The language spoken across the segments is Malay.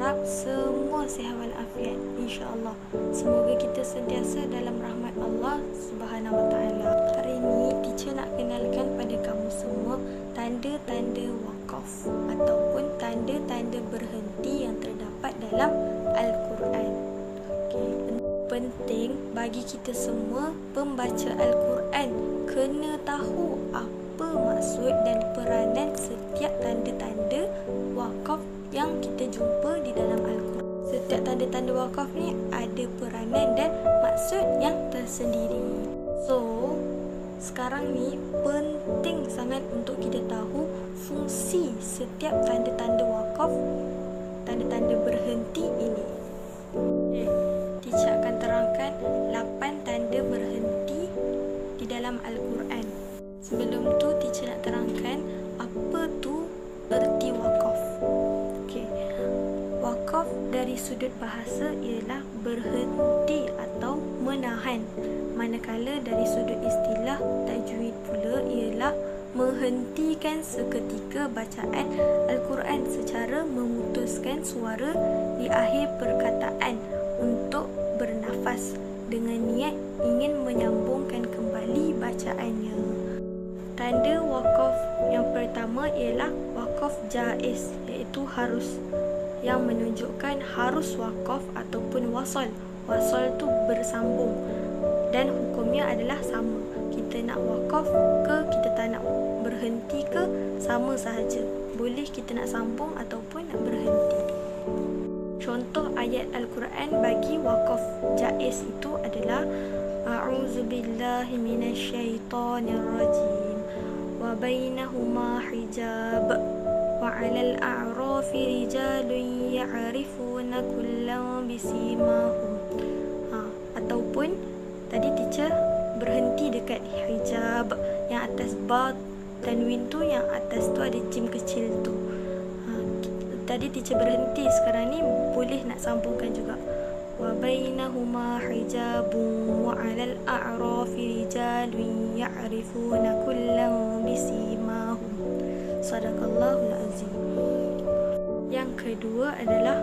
harap semua sihat walafiat, insya-Allah. Semoga kita sentiasa dalam rahmat Allah Subhanahu Wa Taala. Hari ini teacher nak kenalkan pada kamu semua tanda-tanda wakaf ataupun tanda-tanda berhenti yang terdapat dalam Al-Quran. Okey, penting bagi kita semua pembaca Al-Quran kena tahu apa maksud dan peranan setiap tanda-tanda wakaf yang kita jumpa di dalam Al-Quran. Setiap tanda-tanda wakaf ni ada peranan dan maksud yang tersendiri. So, sekarang ni penting sangat untuk kita tahu fungsi setiap tanda-tanda wakaf, tanda-tanda berhenti ini. Okay. Teacher akan terangkan 8 tanda berhenti di dalam Al-Quran. Sebelum tu, teacher nak terangkan apa tu erti wakaf. Okey. Wakaf dari sudut bahasa ialah berhenti atau menahan. Manakala dari sudut istilah tajwid pula ialah menghentikan seketika bacaan Al-Quran secara memutuskan suara di akhir perkataan untuk bernafas dengan niat ingin menyambungkan kembali bacaannya. Tanda wakaf yang pertama ialah wakaf jaiz, iaitu harus, yang menunjukkan harus wakaf ataupun wasal. Wasal tu bersambung dan hukumnya adalah sama. Kita nak wakaf ke kita tak nak berhenti ke, sama sahaja. Boleh kita nak sambung ataupun nak berhenti. Contoh ayat Al-Quran bagi wakaf jaiz itu adalah A'udzubillahi minasyaitonirrajim wa bainahuma hijab wa 'alal a'rafi rijalun ya'rifuna kullam bisimahum. Ataupun tadi teacher berhenti dekat hijab, yang atas ba tanwin tu, yang atas tu ada jim kecil tu. Tadi teacher berhenti, sekarang ni boleh nak sambungkan juga. Wa bainahuma hijabun wa 'alal a'rafi rijalun ya'rifuna kullam bisimahum. Sadaqallahul azim. Yang kedua adalah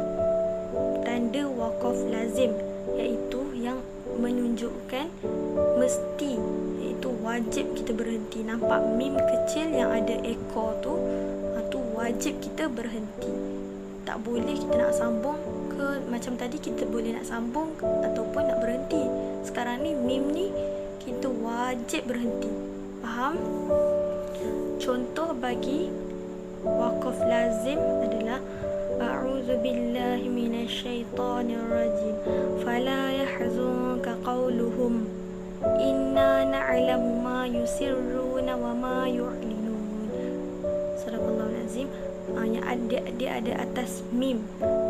tanda wakaf lazim, iaitu yang menunjukkan mesti, iaitu wajib kita berhenti. Nampak mim kecil yang ada ekor tu, tu wajib kita berhenti. Tak boleh kita nak sambung ke, macam tadi kita boleh nak sambung ataupun nak berhenti. Sekarang ni mim ni kita wajib berhenti. Faham? Contoh bagi wakaf lazim adalah A'udzubillahi minasyaitonirrajim fala yahzunka qawluhum inna na'lamu ma yusirruna wa ma yu'linun. Sadaqallahul azim. Yang dia ada atas mim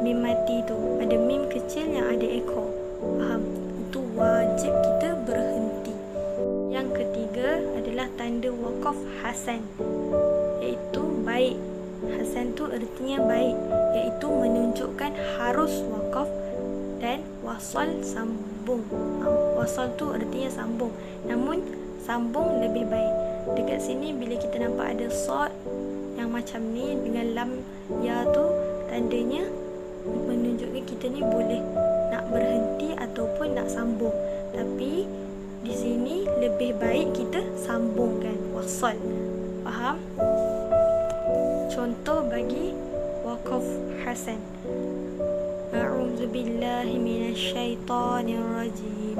mati tu, ada mim kecil yang ada ekor. Faham? Itu wajib kita berhenti. Yang ketiga adalah tanda wakaf hasan, iaitu baik. Hasan tu artinya baik, iaitu menunjukkan harus wakaf dan wasal sambung. Wasal tu artinya sambung, namun sambung lebih baik. Dekat sini bila kita nampak ada sad yang macam ni dengan lam ya tu, tandanya menunjukkan kita ni boleh nak berhenti ataupun nak sambung. Tapi di sini lebih baik kita sambungkan wasal. Faham? Contoh bagi wakaf hasan. A'udzubillahi minasyaitonirrajim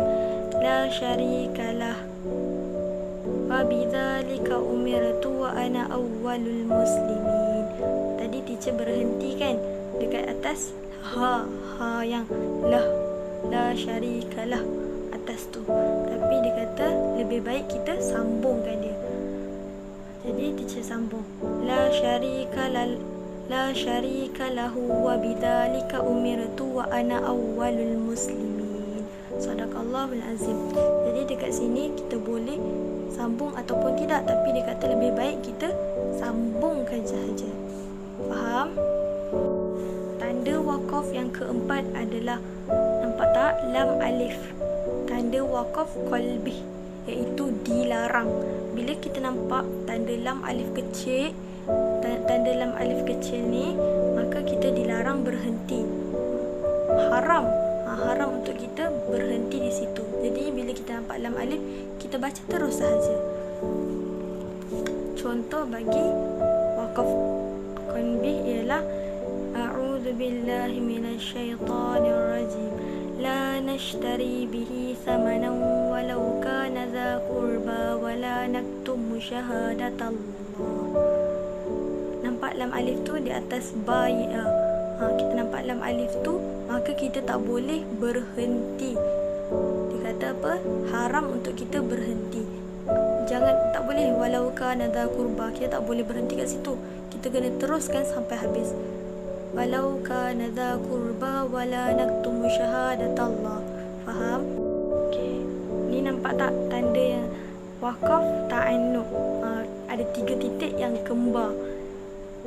la syarikalah wa bidzalika umirtu wa ana awwalul muslimin. Tadi teacher berhenti kan dekat atas ha yang la syarikalah atas tu, tapi dia kata lebih baik kita sambungkan dia. Jadi teacher sambung la syarika lahu wa bidzalika umirtu wa ana awwalul muslimin. Sadaqallahul azim. Jadi dekat sini kita boleh sambung ataupun tidak, tapi dia kata lebih baik kita sambungkan sahaja. Faham? Tanda wakaf yang keempat adalah, nampak tak, lam alif. Tanda wakaf qalbi, iaitu dilarang. Bila kita nampak tanda lam alif kecil, tanda lam alif kecil ni, maka kita dilarang berhenti. haram. Haram untuk kita berhenti di situ. Jadi bila kita nampak lam alif, kita baca terus sahaja. Contoh bagi waqaf qanbih ialah a'udzu billahi minasyaitonir rajim. La nashtari bihi thamanan walau kana dza qurba wala naktumu syahadatallah. Nampak lam alif tu di atas ba ya. Kita nampak lam alif tu, maka kita tak boleh berhenti. Dia kata apa? Haram untuk kita berhenti. Tak boleh walau kana dza qurba. Kita tak boleh berhenti kat situ. Kita kena teruskan sampai habis. Walau kana dza qurba wala naktumu syahadatallah. Faham? Okey. Ni nampak tak tanda yang waqaf ta'annuq? Ada 3 titik yang kembar.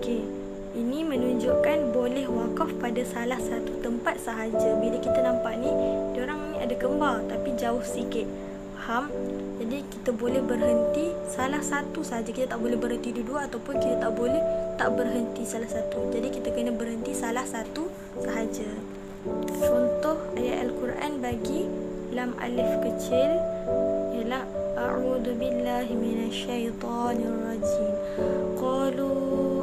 Okey. Ini menunjukkan boleh wakaf pada salah satu tempat sahaja. Bila kita nampak ni, diorang ni ada kembar tapi jauh sikit. Faham? Jadi kita boleh berhenti salah satu sahaja. Kita tak boleh berhenti dua ataupun kita tak boleh tak berhenti salah satu. Jadi kita kena berhenti salah satu sahaja. Contoh ayat Al-Quran bagi lam alif kecil ialah a'udzu billahi minasyaitonir rajim. Qalu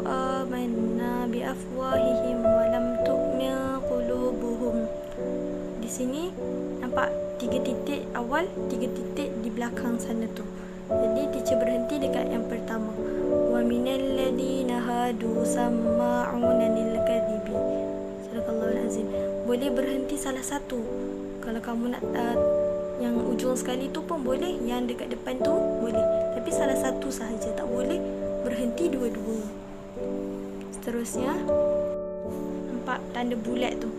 amanna bi afwahihim wa lam tu'min qulubuhum. Di sini nampak 3 titik awal, 3 titik di belakang sana tu. Jadi teacher berhenti dekat yang pertama. Wa minal ladina hadu sama'una lil kadhibi. Sadaqallahul azim. Boleh berhenti salah satu. Kalau kamu nak yang ujung sekali tu pun boleh, yang dekat depan tu boleh. Tapi salah satu sahaja, tak boleh berhenti dua-dua. Seterusnya, nampak tanda bulat tu.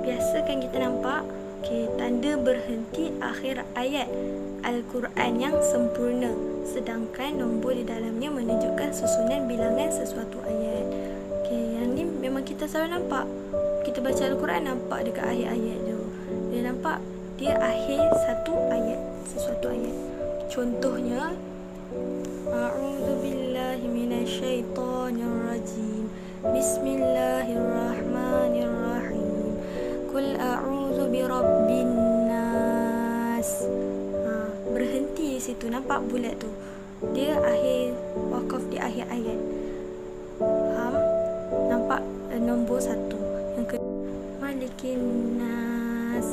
Biasa kan kita nampak tanda berhenti akhir ayat Al-Quran yang sempurna, sedangkan nombor di dalamnya menunjukkan susunan bilangan sesuatu ayat. Yang ni memang kita selalu nampak. Kita baca Al-Quran nampak dekat akhir ayat tu. Dia nampak dia akhir satu ayat, sesuatu ayat. Contohnya, a'udzu billahi minasyaitonir rajim. Bismillahirrahmanirrahim. Qul a'udzu birabbin nas. Berhenti di situ, nampak bulat tu. Dia akhir wakaf di akhir ayat. Faham? Nampak nombor 1. Yang kedua, malikin nas,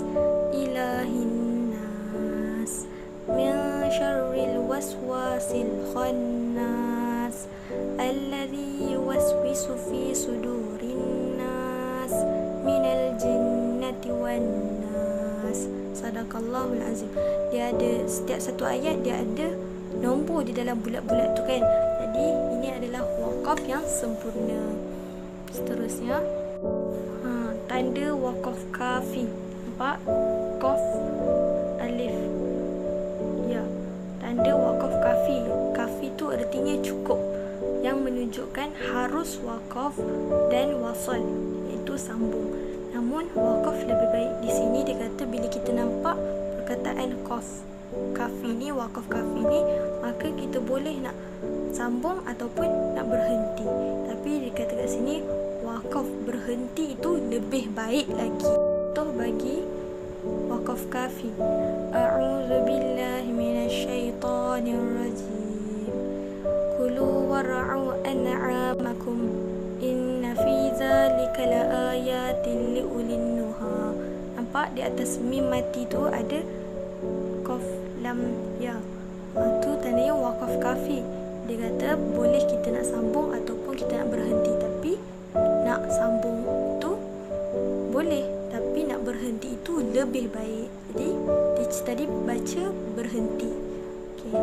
ilahin nas, min syarril waswasil khannas, alladhi yuwaswisu fi sudurin nas, minal jinnati wan nas. Sadaqallahul azim. Dia ada, setiap satu ayat dia ada nombor di dalam bulat-bulat tu kan. Jadi ini adalah wakaf yang sempurna. Seterusnya, tanda wakaf kafi. Nampak? Qaf alif. Ya, tanda wakaf kafi. Kafi tu artinya cukup, yang menunjukkan harus wakaf dan wasal, iaitu sambung. Namun wakaf lebih baik di sini. Dia kata bila kita nampak perkataan qaf kafi ni, wakaf kafi ni, maka kita boleh nak sambung ataupun nak berhenti. Tapi dia kata kat sini wakaf berhenti itu lebih baik lagi. Contoh bagi wakaf kafi, a'udzu billahi minasyaitonir rajim. Kulu war'u an'amakum inna fi dzalika laayatin liulin nuha. Nampak di atas mim mati tu ada qaf lam ya. Tu tandanya wakaf kafi. Dia kata boleh kita nak sambung ataupun kita nak berhenti. Tapi nak sambung tu boleh, tapi nak berhenti itu lebih baik. Jadi teacher tadi baca berhenti. Okay.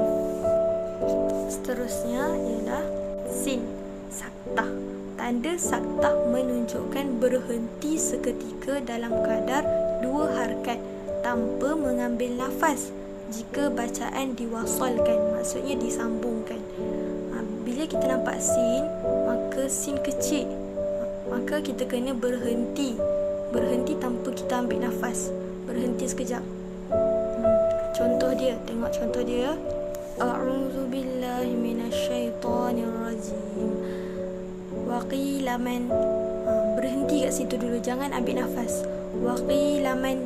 Seterusnya ialah sin, saktah. Tanda saktah menunjukkan berhenti seketika dalam kadar 2 harakat tanpa mengambil nafas. Jika bacaan diwasalkan, maksudnya disambungkan. Bila kita nampak sin, maka sin kecil, maka kita kena berhenti. Berhenti tanpa kita ambil nafas. Berhenti sekejap. Contoh dia, tengok contoh dia. A'udzu billahi minasyaitonir rajim. Wa qila man. Berhenti kat situ dulu, jangan ambil nafas. Wa qila man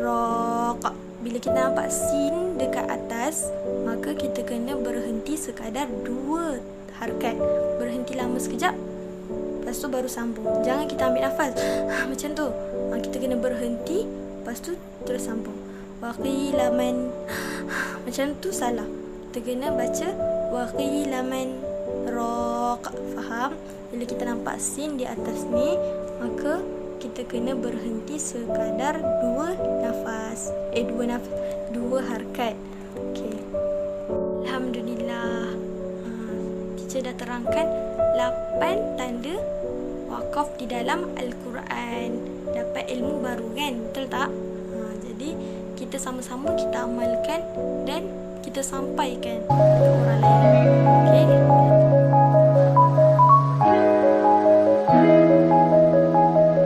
raq. Bila kita nampak sin dekat atas, maka kita kena berhenti sekadar 2 harakat. Berhenti lama sekejap, lepas tu baru sambung. Jangan kita ambil nafas macam tu. Kita kena berhenti, lepas tu terus sambung. Wa qila man macam tu salah. Kita kena baca wa qila man raq. Faham? Bila kita nampak sin di atas ni, maka kita kena berhenti sekadar 2 nafas. 2 harakat. Okey. Alhamdulillah. Teacher dah terangkan 8 tanda wakaf di dalam Al-Quran. Dapat ilmu baru kan? Betul tak? Jadi kita sama-sama kita amalkan dan kita sampaikan kepada orang lain.